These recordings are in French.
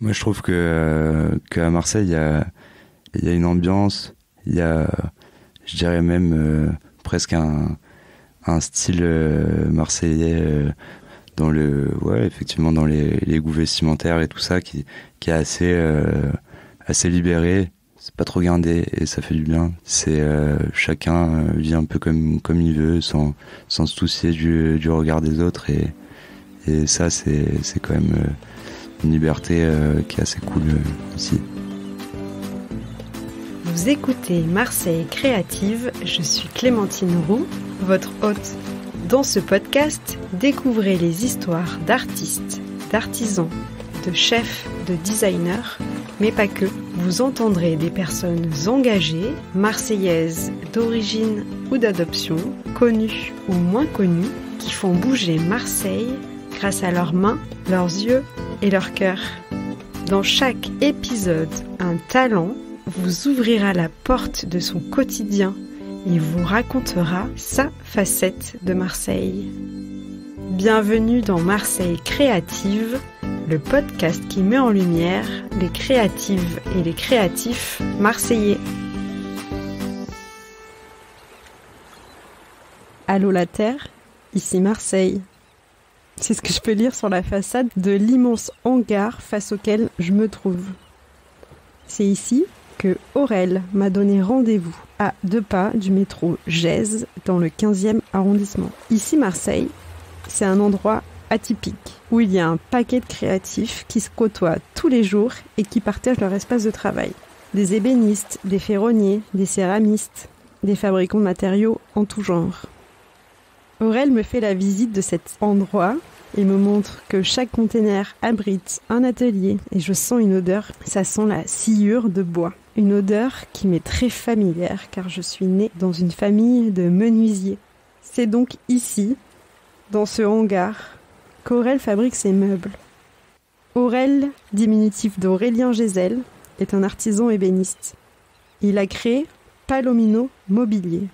Moi, je trouve qu'à Marseille, il y a une ambiance, il y a, je dirais même presque un style marseillais effectivement dans les goûts vestimentaires et tout ça qui est assez libéré. C'est pas trop gardé et ça fait du bien. C'est chacun vit un peu comme il veut, sans se soucier du regard des autres et ça c'est quand même une liberté qui est assez cool aussi. Vous écoutez Marseille Créative, je suis Clémentine Roux, votre hôte. Dans ce podcast, découvrez les histoires d'artistes, d'artisans, de chefs, de designers, mais pas que. Vous entendrez des personnes engagées, marseillaises d'origine ou d'adoption, connues ou moins connues, qui font bouger Marseille grâce à leurs mains, leurs yeux et leur cœur. Dans chaque épisode, un talent vous ouvrira la porte de son quotidien et vous racontera sa facette de Marseille. Bienvenue dans Marseille Créative, le podcast qui met en lumière les créatives et les créatifs marseillais. Allô la Terre, ici Marseille. C'est ce que je peux lire sur la façade de l'immense hangar face auquel je me trouve. C'est ici que Aurel m'a donné rendez-vous à 2 pas du métro Gèze dans le 15e arrondissement. Ici Marseille, c'est un endroit atypique où il y a un paquet de créatifs qui se côtoient tous les jours et qui partagent leur espace de travail. Des ébénistes, des ferronniers, des céramistes, des fabricants de matériaux en tout genre. Aurel me fait la visite de cet endroit et me montre que chaque container abrite un atelier et je sens une odeur, ça sent la sciure de bois. Une odeur qui m'est très familière car je suis née dans une famille de menuisiers. C'est donc ici, dans ce hangar, qu'Aurel fabrique ses meubles. Aurel, diminutif d'Aurélien Gézel, est un artisan ébéniste. Il a créé Palomino Mobilier.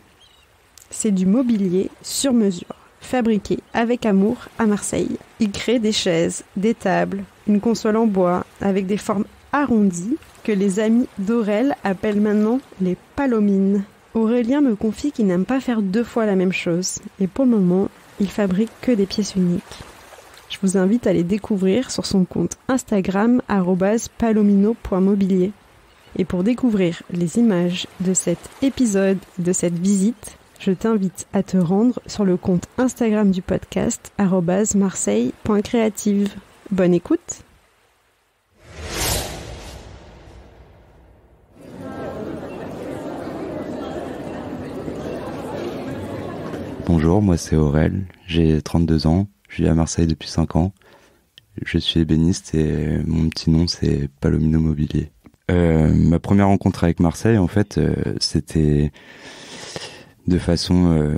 C'est du mobilier sur mesure, fabriqué avec amour à Marseille. Il crée des chaises, des tables, une console en bois avec des formes arrondies que les amis d'Aurel appellent maintenant les palomines. Aurélien me confie qu'il n'aime pas faire 2 fois la même chose et pour le moment, il fabrique que des pièces uniques. Je vous invite à les découvrir sur son compte Instagram @palomino.mobilier. Et pour découvrir les images de cet épisode, de cette visite, je t'invite à te rendre sur le compte Instagram du podcast @marseille.creative. Bonne écoute. Bonjour, moi c'est Aurel, j'ai 32 ans, je vis à Marseille depuis 5 ans. Je suis ébéniste et mon petit nom c'est Palomino Mobilier. Ma première rencontre avec Marseille, en fait, c'était de façon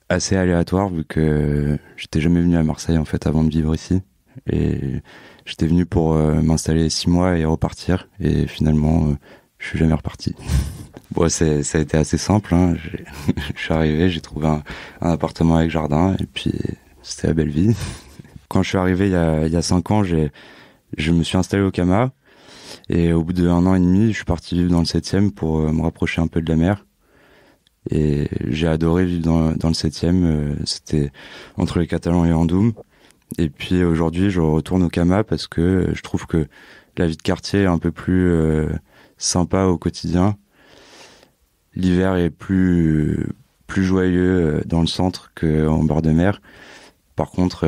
assez aléatoire vu que j'étais jamais venu à Marseille en fait avant de vivre ici. Et j'étais venu pour m'installer 6 mois et repartir. Et finalement, je suis jamais reparti. Bon, ça a été assez simple. Hein. Je suis arrivé, j'ai trouvé un appartement avec jardin et puis c'était la belle vie. Quand je suis arrivé il y a 5 ans, je me suis installé au Cama. Et au bout d'1 an et demi, je suis parti vivre dans le 7e pour me rapprocher un peu de la mer. Et j'ai adoré vivre dans le 7e. C'était entre les Catalans et Andoum. Et puis aujourd'hui, je retourne au Cama parce que je trouve que la vie de quartier est un peu plus sympa au quotidien. L'hiver est plus joyeux dans le centre qu'en bord de mer. Par contre,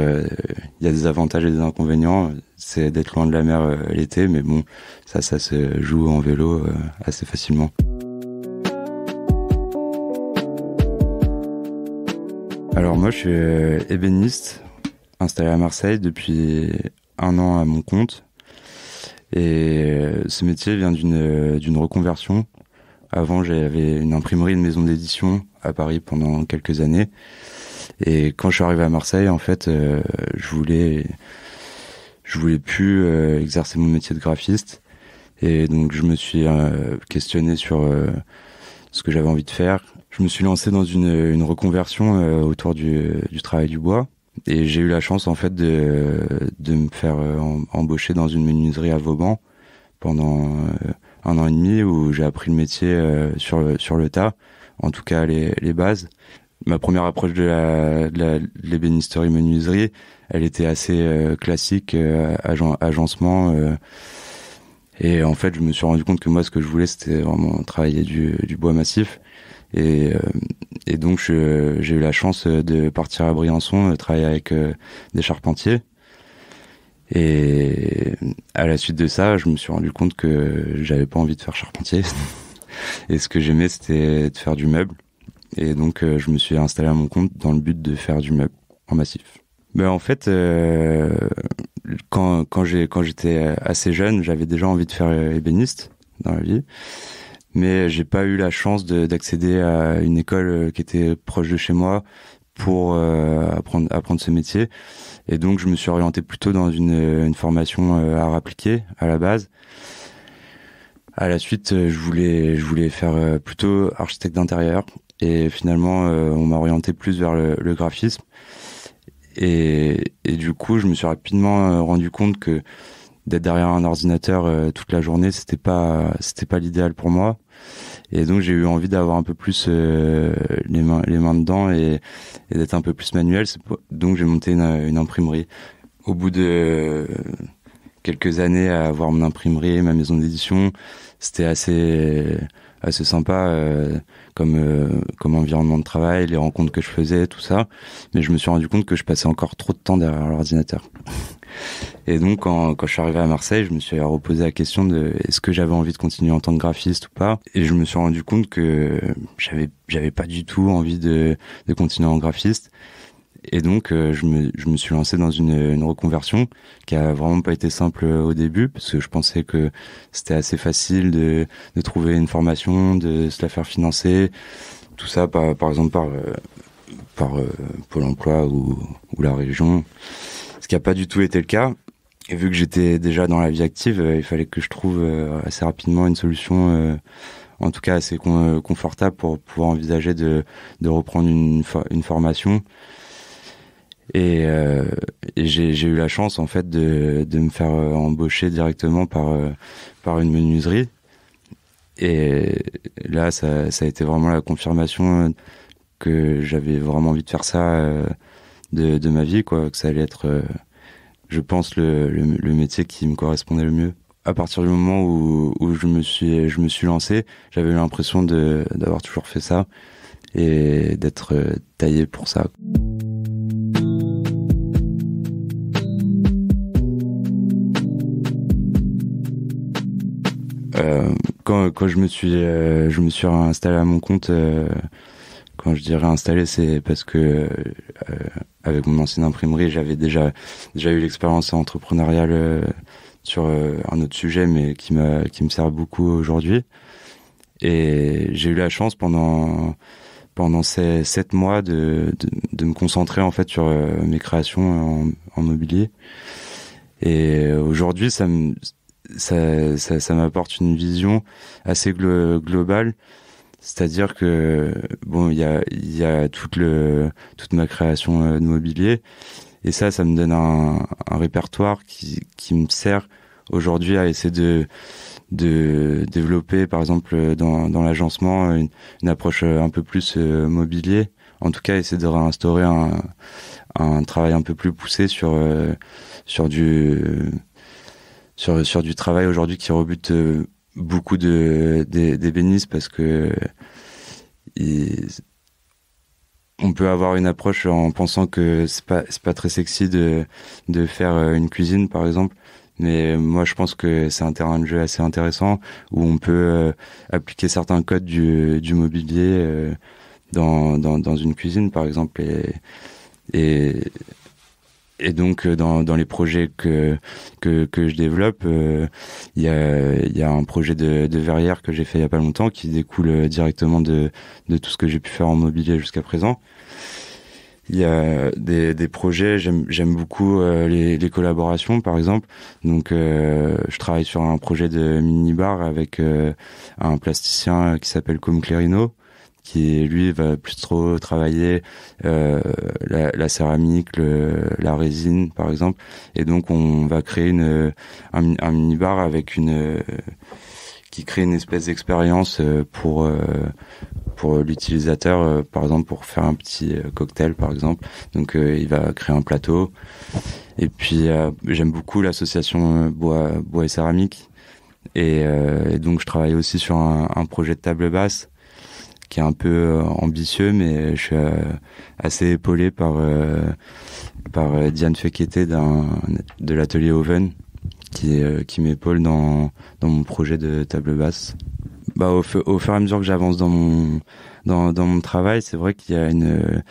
il y a des avantages et des inconvénients. C'est d'être loin de la mer l'été, mais bon, ça se joue en vélo assez facilement. Alors moi, je suis ébéniste, installé à Marseille depuis 1 an à mon compte. Et ce métier vient d'une reconversion. Avant, j'avais une imprimerie, une maison d'édition à Paris pendant quelques années. Et quand je suis arrivé à Marseille, en fait, je voulais plus exercer mon métier de graphiste. Et donc, je me suis questionné sur ce que j'avais envie de faire. Je me suis lancé dans une reconversion autour du travail du bois. Et j'ai eu la chance en fait de me faire embaucher dans une menuiserie à Vauban pendant 1 an et demi où j'ai appris le métier sur le tas, en tout cas les bases. Ma première approche de l'ébénisterie menuiserie, elle était assez classique, agencement. Et en fait, je me suis rendu compte que moi, ce que je voulais, c'était vraiment travailler du bois massif. Et donc, j'ai eu la chance de partir à Briançon, travailler avec des charpentiers. Et à la suite de ça, je me suis rendu compte que j'avais pas envie de faire charpentier. Et ce que j'aimais, c'était de faire du meuble. Et donc, je me suis installé à mon compte dans le but de faire du meuble en massif. Ben en fait, quand j'étais assez jeune, j'avais déjà envie de faire ébéniste dans la vie, mais j'ai pas eu la chance d'accéder à une école qui était proche de chez moi pour apprendre ce métier. Et donc, je me suis orienté plutôt dans une formation art appliqué à la base. À la suite, je voulais faire plutôt architecte d'intérieur. Et finalement, on m'a orienté plus vers le graphisme. Et du coup, je me suis rapidement rendu compte que d'être derrière un ordinateur toute la journée, c'était pas l'idéal pour moi. Et donc, j'ai eu envie d'avoir un peu plus les mains dedans et d'être un peu plus manuel. Donc, j'ai monté une imprimerie. Au bout de quelques années à avoir mon imprimerie, ma maison d'édition, c'était assez sympa comme environnement de travail, les rencontres que je faisais, tout ça. Mais je me suis rendu compte que je passais encore trop de temps derrière l'ordinateur. Et donc, quand je suis arrivé à Marseille, je me suis reposé la question de est-ce que j'avais envie de continuer en tant que graphiste ou pas. Et je me suis rendu compte que j'avais pas du tout envie de continuer en graphiste. Et donc, je me suis lancé dans une reconversion qui a vraiment pas été simple au début, parce que je pensais que c'était assez facile de trouver une formation, de se la faire financer, tout ça par exemple par Pôle emploi ou la région, ce qui a pas du tout été le cas. Et vu que j'étais déjà dans la vie active, il fallait que je trouve assez rapidement une solution, en tout cas assez confortable pour pouvoir envisager de reprendre une formation. Et j'ai eu la chance en fait de me faire embaucher directement par une menuiserie. Et là, ça a été vraiment la confirmation que j'avais vraiment envie de faire ça de ma vie, quoi. Que ça allait être, je pense, le métier qui me correspondait le mieux. À partir du moment où je me suis lancé, j'avais eu l'impression d'avoir toujours fait ça et d'être taillé pour ça. Quand je me suis installé à mon compte, quand je dis réinstallé, c'est parce que avec mon ancienne imprimerie, j'avais déjà eu l'expérience entrepreneuriale sur un autre sujet, mais qui me sert beaucoup aujourd'hui. Et j'ai eu la chance pendant ces 7 mois de me concentrer en fait sur mes créations en mobilier. Et aujourd'hui, ça m'apporte une vision assez globale, c'est-à-dire que bon, il y a toute ma création de mobilier, et ça me donne un répertoire qui me sert aujourd'hui à essayer de développer, par exemple dans l'agencement, une approche un peu plus mobilier, en tout cas essayer de réinstaurer un travail un peu plus poussé sur du travail aujourd'hui qui rebute beaucoup d'ébénistes, parce que on peut avoir une approche en pensant que c'est pas très sexy de faire une cuisine par exemple, mais moi je pense que c'est un terrain de jeu assez intéressant où on peut appliquer certains codes du mobilier dans une cuisine par exemple, et donc dans les projets que je développe, il y a un projet de verrière que j'ai fait il y a pas longtemps qui découle directement de tout ce que j'ai pu faire en mobilier jusqu'à présent. Il y a des projets, j'aime beaucoup les collaborations par exemple. Donc je travaille sur un projet de mini-bar avec un plasticien qui s'appelle Com Clérino, qui lui va plus trop travailler la céramique, la résine par exemple, et donc on va créer un mini-bar avec qui crée une espèce d'expérience pour l'utilisateur, par exemple pour faire un petit cocktail par exemple. Donc il va créer un plateau. Et puis j'aime beaucoup l'association bois et céramique, et donc je travaille aussi sur un projet de table basse qui est un peu ambitieux, mais je suis assez épaulé par Diane Fekete de l'atelier Oven qui m'épaule dans mon projet de table basse. Au fur et à mesure que j'avance dans mon travail, c'est vrai qu'il y a une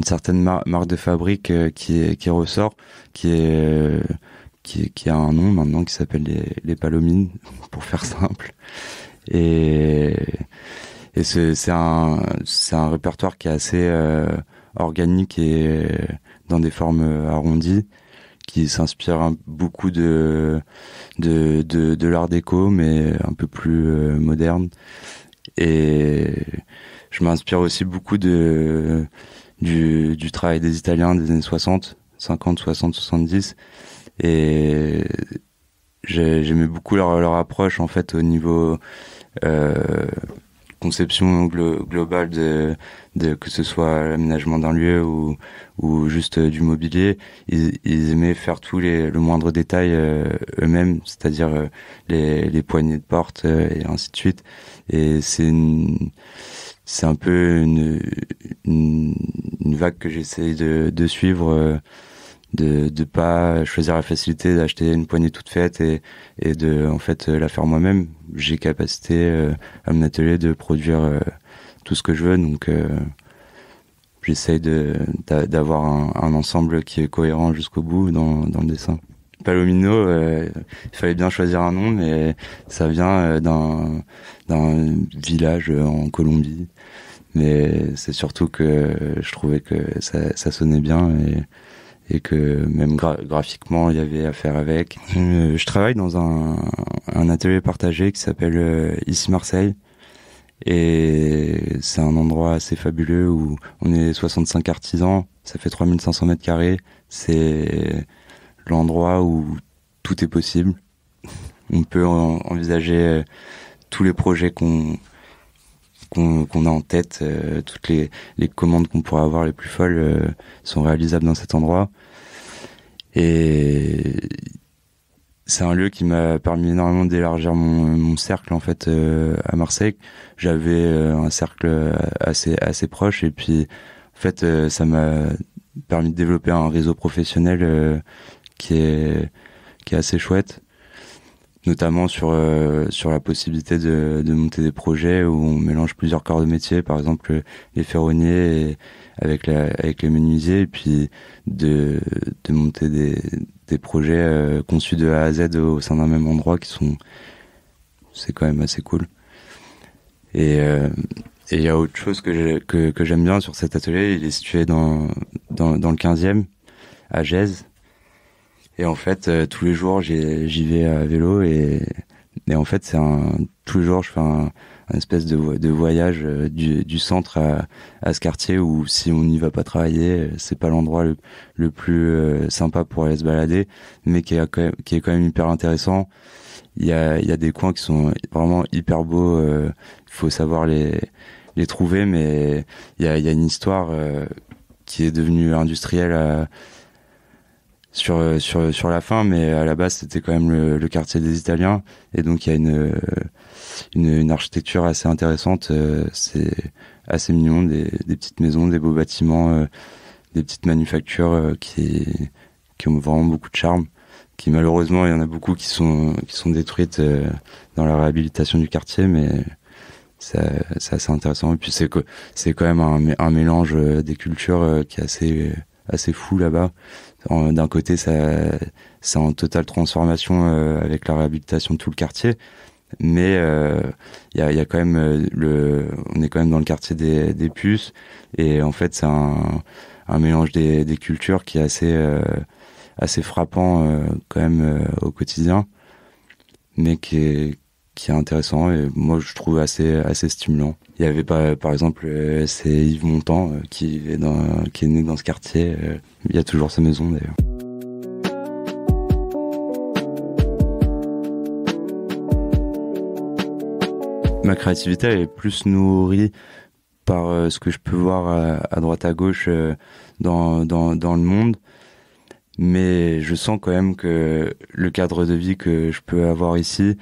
certaine marque de fabrique qui ressort, qui a un nom maintenant qui s'appelle les Palomines, pour faire simple. Et c'est un répertoire qui est assez organique et dans des formes arrondies, qui s'inspire beaucoup de l'art déco, mais un peu plus moderne. Et je m'inspire aussi beaucoup du travail des Italiens des années 60, 50, 60, 70. Et j'aimais beaucoup leur approche, en fait, au niveau conception globale de que ce soit l'aménagement d'un lieu ou juste du mobilier. Ils aimaient faire le moindre détail eux-mêmes, c'est-à-dire les poignées de porte et ainsi de suite. Et c'est un peu une vague que j'essaye de suivre, de pas choisir la facilité d'acheter une poignée toute faite et de en fait la faire moi-même. J'ai capacité à mon atelier de produire tout ce que je veux, donc j'essaye d'avoir un ensemble qui est cohérent jusqu'au bout dans le dessin. Palomino, il fallait bien choisir un nom, mais ça vient d'un village en Colombie. Mais c'est surtout que je trouvais que ça sonnait bien et que même graphiquement il y avait à faire avec. Je travaille dans un atelier partagé qui s'appelle Ici Marseille, et c'est un endroit assez fabuleux où on est 65 artisans, ça fait 3500 mètres carrés, c'est l'endroit où tout est possible. On peut envisager tous les projets qu'on a en tête, toutes les commandes qu'on pourrait avoir les plus folles sont réalisables dans cet endroit. Et c'est un lieu qui m'a permis énormément d'élargir mon cercle en fait à Marseille. J'avais un cercle assez proche, et puis en fait ça m'a permis de développer un réseau professionnel qui est assez chouette, notamment sur la possibilité de monter des projets où on mélange plusieurs corps de métier, par exemple les ferronniers avec les menuisiers, et puis de monter des projets conçus de A à Z au sein d'un même endroit c'est quand même assez cool. Et il y a autre chose que j'aime bien sur cet atelier, il est situé dans le 15e à Gèze. Et en fait, tous les jours, j'y vais à vélo, et en fait, tous les jours, je fais un espèce de voyage du centre à ce quartier où, si on n'y va pas travailler, c'est pas l'endroit le plus sympa pour aller se balader, mais qui est quand même hyper intéressant. Il y a des coins qui sont vraiment hyper beaux. Il faut savoir les trouver, mais il y a une histoire qui est devenue industrielle sur la fin, mais à la base c'était quand même le quartier des Italiens, et donc il y a une architecture assez intéressante. C'est assez mignon, des petites maisons, des beaux bâtiments, des petites manufactures qui ont vraiment beaucoup de charme, qui malheureusement il y en a beaucoup qui sont détruites dans la réhabilitation du quartier, mais c'est assez intéressant. Et puis c'est quand même un mélange des cultures qui est assez fou là-bas. D'un côté, c'est en totale transformation avec la réhabilitation de tout le quartier, mais il y a quand même on est quand même dans le quartier des Puces, et en fait c'est un mélange des cultures qui est assez frappant quand même au quotidien, mais qui qui est intéressant et moi je trouve assez stimulant. Il y avait par exemple c'est Yves Montand qui est né dans ce quartier. Il y a toujours sa maison d'ailleurs. Ma créativité elle est plus nourrie par ce que je peux voir à droite à gauche dans le monde. Mais je sens quand même que le cadre de vie que je peux avoir ici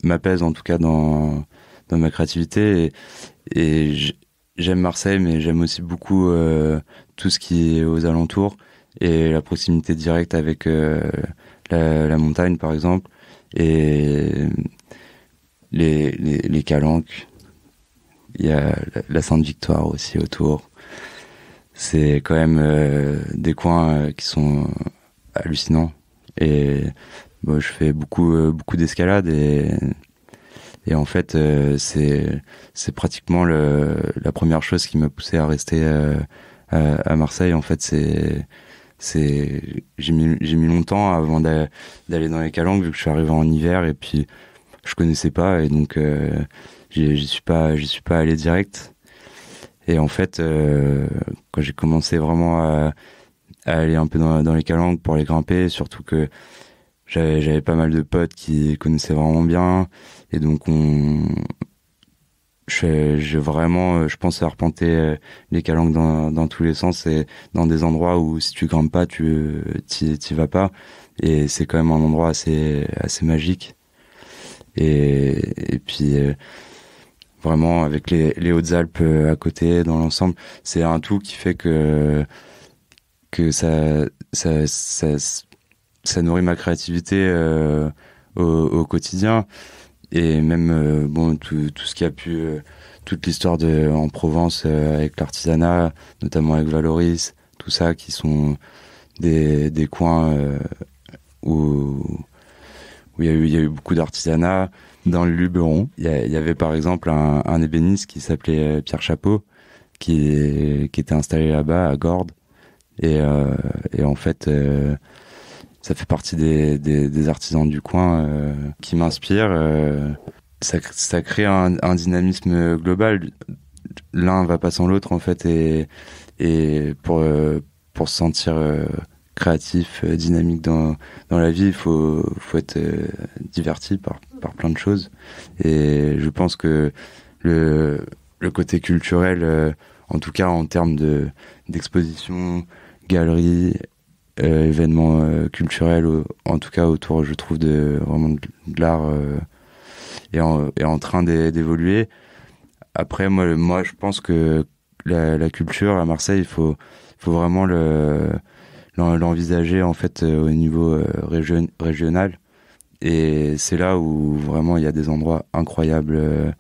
m'apaise en tout cas dans ma créativité. Et j'aime Marseille, mais j'aime aussi beaucoup tout ce qui est aux alentours et la proximité directe avec la montagne par exemple et les calanques. Il y a la Sainte-Victoire aussi autour. C'est quand même des coins qui sont hallucinants. Et bon, je fais beaucoup d'escalade et en fait c'est pratiquement la première chose qui m'a poussé à rester à Marseille. En fait j'ai mis longtemps avant d'aller dans les calanques vu que je suis arrivé en hiver et puis je connaissais pas et donc j'y suis pas allé direct. Et en fait, quand j'ai commencé vraiment à aller un peu dans les calanques pour les grimper, surtout que j'avais pas mal de potes qui connaissaient vraiment bien, et donc je pense arpenter les calanques dans tous les sens et dans des endroits où si tu grimpes pas, t'y vas pas, et c'est quand même un endroit assez magique. Et puis vraiment avec les Hautes-Alpes à côté dans l'ensemble, c'est un tout qui fait que ça nourrit ma créativité au quotidien et même bon tout ce qui a pu toute l'histoire en Provence avec l'artisanat, notamment avec Valoris, tout ça qui sont des coins où il y a eu beaucoup d'artisanat. Dans le Luberon, il y avait par exemple un ébéniste qui s'appelait Pierre Chapeau, qui était installé là-bas à Gordes. Et en fait, ça fait partie des artisans du coin qui m'inspirent. Ça crée un dynamisme global. L'un va pas sans l'autre en fait, et pour se sentir créatif, dynamique dans la vie, il faut être diverti par plein de choses. Et je pense que le côté culturel, en tout cas en termes d'exposition, galeries, événements culturels, en tout cas autour, je trouve, vraiment de l'art, est en train d'évoluer. Après, moi, je pense que la culture à Marseille, il faut vraiment l'envisager en fait au niveau régional, et c'est là où vraiment il y a des endroits incroyables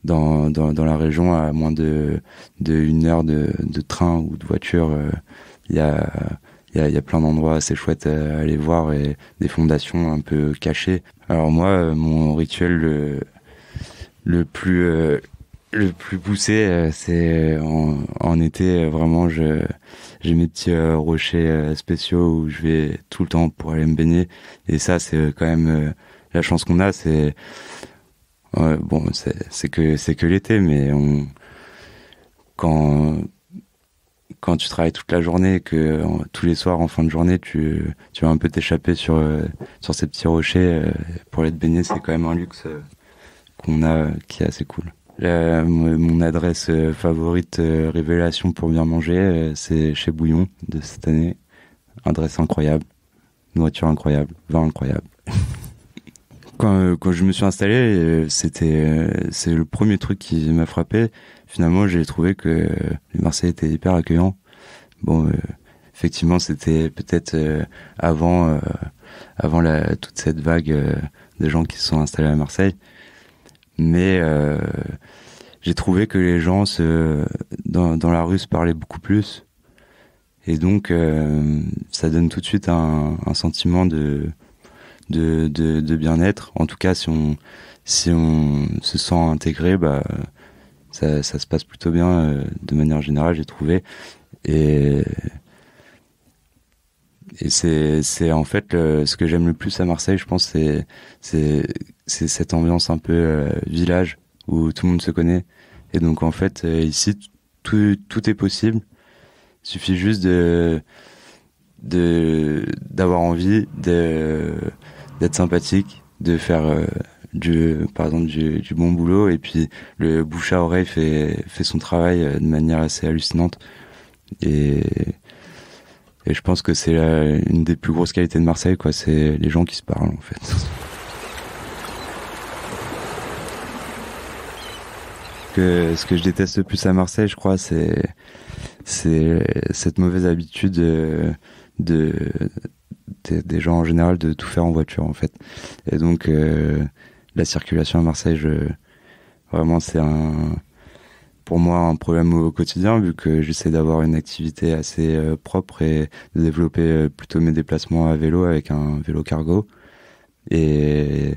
dans la région. À moins de 1 heure de train ou de voiture, il y a plein d'endroits assez chouettes à aller voir et des fondations un peu cachées. Alors moi, mon rituel le plus poussé, c'est en été, vraiment j'ai mes petits rochers spéciaux où je vais tout le temps pour aller me baigner, et ça c'est quand même la chance qu'on a. C'est bon, c'est que l'été, mais quand tu travailles toute la journée et que tous les soirs en fin de journée tu vas un peu t'échapper sur ces petits rochers pour aller te baigner, c'est quand même un luxe qu'on a qui est assez cool. Mon adresse favorite révélation pour bien manger, c'est chez Bouillon de cette année. Adresse incroyable, nourriture incroyable, vin incroyable. Quand je me suis installé, c'est le premier truc qui m'a frappé. Finalement, j'ai trouvé que les Marseillais étaient hyper accueillants. Bon, effectivement, c'était peut-être avant toute cette vague de gens qui se sont installés à Marseille. Mais j'ai trouvé que les gens dans la rue se parlaient beaucoup plus, et donc ça donne tout de suite un sentiment de bien-être. En tout cas, si on se sent intégré, bah ça se passe plutôt bien de manière générale, j'ai trouvé. Et Et c'est en fait ce que j'aime le plus à Marseille, je pense, c'est cette ambiance un peu village où tout le monde se connaît. Et donc en fait, ici, tout est possible. Il suffit juste d'avoir envie, d'être sympathique, de faire par exemple du bon boulot, et puis le bouche à oreille fait son travail de manière assez hallucinante. Et je pense que c'est une des plus grosses qualités de Marseille, quoi. C'est les gens qui se parlent, en fait. Ce que je déteste le plus à Marseille, je crois, c'est cette mauvaise habitude des gens en général de tout faire en voiture, en fait. Et donc la circulation à Marseille, vraiment c'est pour moi un problème au quotidien, vu que j'essaie d'avoir une activité assez propre et de développer plutôt mes déplacements à vélo avec un vélo cargo. Et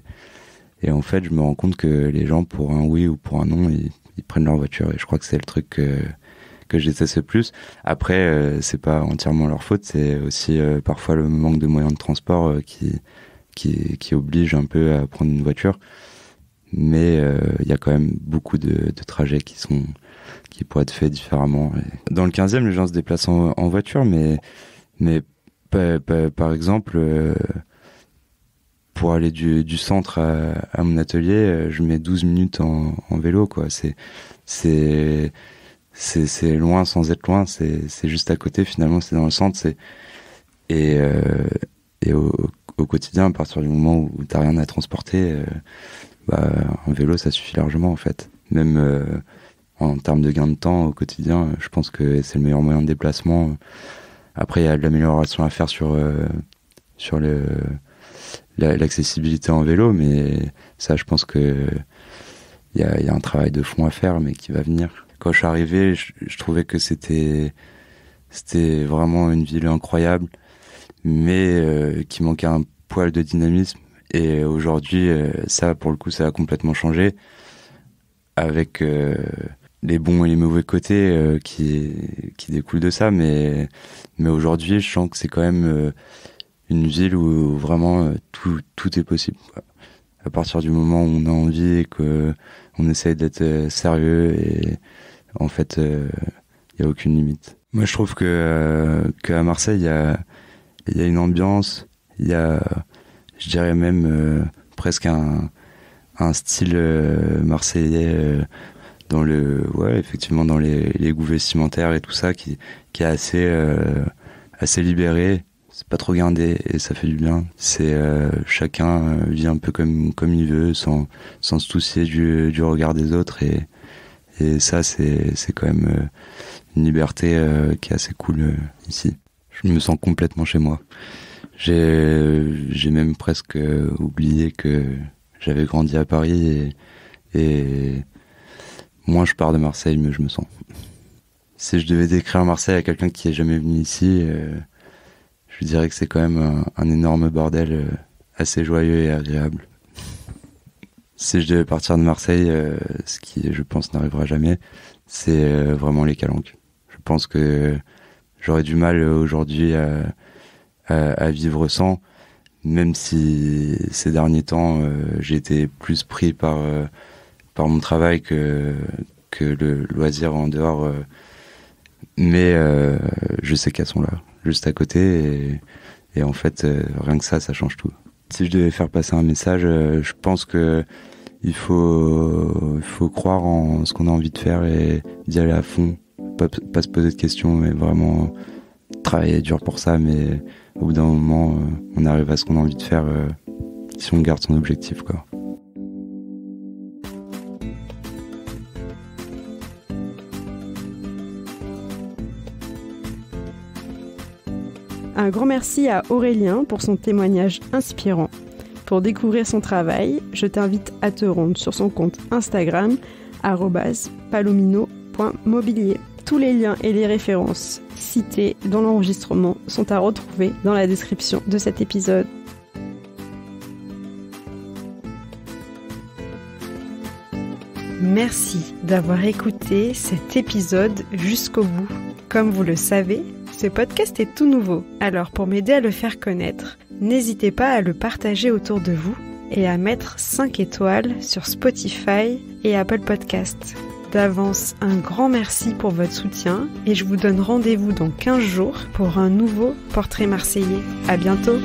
en fait, je me rends compte que les gens, pour un oui ou pour un non, ils prennent leur voiture. Et je crois que c'est le truc que je déteste le plus. Après, c'est pas entièrement leur faute, c'est aussi parfois le manque de moyens de transport qui oblige un peu à prendre une voiture. Mais il y a quand même beaucoup de trajets qui pourraient être faits différemment. Et dans le 15e, les gens se déplacent en voiture, mais par exemple, pour aller du centre à mon atelier, je mets 12 minutes en vélo, quoi. C'est loin sans être loin, c'est juste à côté, finalement, c'est dans le centre. Et au quotidien, à partir du moment où t'as rien à transporter, un vélo, ça suffit largement, en fait. Même en termes de gain de temps au quotidien, je pense que c'est le meilleur moyen de déplacement. Après, il y a de l'amélioration à faire sur l'accessibilité en vélo, mais ça, je pense que il y a un travail de fond à faire, mais qui va venir. Quand je suis arrivé, je trouvais que c'était vraiment une ville incroyable, mais qui manquait un poil de dynamisme. Et aujourd'hui, ça, pour le coup, ça a complètement changé, avec les bons et les mauvais côtés qui découlent de ça. Mais aujourd'hui, je sens que c'est quand même une ville où vraiment tout est possible, quoi. À partir du moment où on a envie et qu'on essaye d'être sérieux, et en fait, il y a aucune limite. Moi, je trouve qu'à Marseille, il y a une ambiance, il y a, je dirais même presque un style marseillais effectivement dans les goûts vestimentaires et tout ça qui est assez libéré. C'est pas trop guindé et ça fait du bien. C'est chacun vit un peu comme il veut, sans se soucier du regard des autres, et ça c'est quand même une liberté qui est assez cool ici. Je me sens complètement chez moi. J'ai même presque oublié que j'avais grandi à Paris, et moins je pars de Marseille, mieux je me sens. Si je devais décrire Marseille à quelqu'un qui est jamais venu ici, je dirais que c'est quand même un énorme bordel assez joyeux et agréable. Si je devais partir de Marseille, ce qui, je pense, n'arrivera jamais, c'est vraiment les calanques. Je pense que j'aurais du mal aujourd'hui à vivre sans, même si ces derniers temps, j'ai été plus pris par mon travail que le loisir en dehors. Mais je sais qu'elles sont là, juste à côté, et en fait, rien que ça change tout. Si je devais faire passer un message, je pense que il faut croire en ce qu'on a envie de faire et d'y aller à fond, pas se poser de questions, mais vraiment travailler dur pour ça. Mais au bout d'un moment, on arrive à ce qu'on a envie de faire si on garde son objectif, quoi. Un grand merci à Aurélien pour son témoignage inspirant. Pour découvrir son travail, je t'invite à te rendre sur son compte Instagram @palomino.mobilier. Tous les liens et les références citées dans l'enregistrement sont à retrouver dans la description de cet épisode. Merci d'avoir écouté cet épisode jusqu'au bout. Comme vous le savez, Ce podcast est tout nouveau, alors pour m'aider à le faire connaître, n'hésitez pas à le partager autour de vous et à mettre 5 étoiles sur Spotify et Apple Podcasts. D'avance, un grand merci pour votre soutien et je vous donne rendez-vous dans 15 jours pour un nouveau portrait marseillais. À bientôt!